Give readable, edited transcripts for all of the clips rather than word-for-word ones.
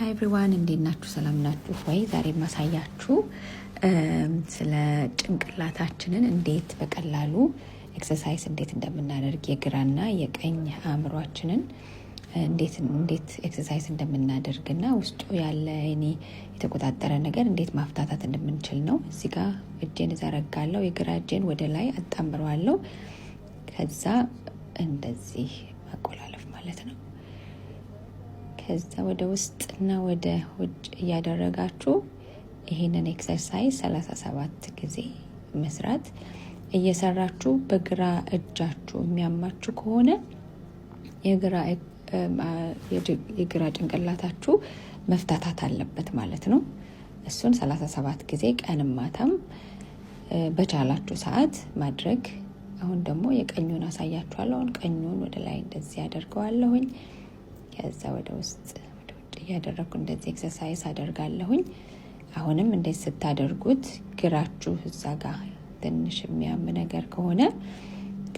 Hi everyone, እንዴት ናችሁ? ሰላም ናችሁ ወይ? ዛሬ ማሳያችሁ ስለ ጭንቅላታችንን እንዴት በቀላሉ ኤክሰርሳይዝ እንዴት እንደምናደርግ የግራና የቀኝ አእምሯችንን እንዴት ኤክሰርሳይዝ እንደምናደርግና ውስጡ ያለ እኔ የተቆጣጠረ ነገር እንዴት ማፍታታት እንደምንችል ነው። እዚህ ጋር እጄን ዘረጋለሁ፣ የግራ እጄን ወደ ላይ አጣምረዋለሁ። ከዛ እንደዚህ ማቆላለፍ ማለት ነው። ከዛ ወደ ውስጥና ወደ ውጭ እያደረጋችሁ ይሄንን ኤክሰርሳይዝ 37 ጊዜ መስራት እየሰራችሁ በግራ እጃችሁ የሚያማችሁ ከሆነ የግራ ጭንቅላታችሁ መፍታታት አለበት ማለት ነው። እሱን 37 ጊዜ ቀንም ማታም በቻላችሁ ሰዓት ማድረግ። አሁን ደግሞ የቀኙን አሳያችኋለሁ። አሁን ቀኙን ወደ ላይ እንደዚህ አደርገዋለሁኝ። ከዛ ወደ ውስጥ ወደ ውጭ እያደረኩ እንደዚህ ኤክሰርሳይዝ አደርጋለሁኝ። አሁንም እንደዚህ ስታደርጉት ግራችሁ እዛ ጋር ትንሽ የሚያም ነገር ከሆነ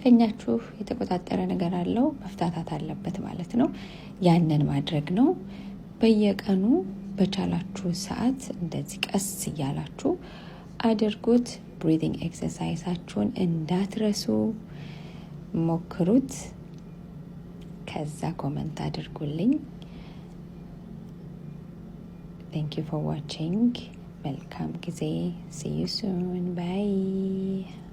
ቀኛችሁ የተቆጣጠረ ነገር አለው መፍታታት አለበት ማለት ነው። ያንን ማድረግ ነው። በየቀኑ በቻላችሁ ሰዓት እንደዚህ ቀስ እያላችሁ አድርጉት። ብሪዚንግ ኤክሰርሳይዛችሁን እንዳትረሱ፣ ሞክሩት። ከዛ ኮሜንት አድርጉልኝ። Thank you for watching. መልካም ጊዜ. See you soon. Bye.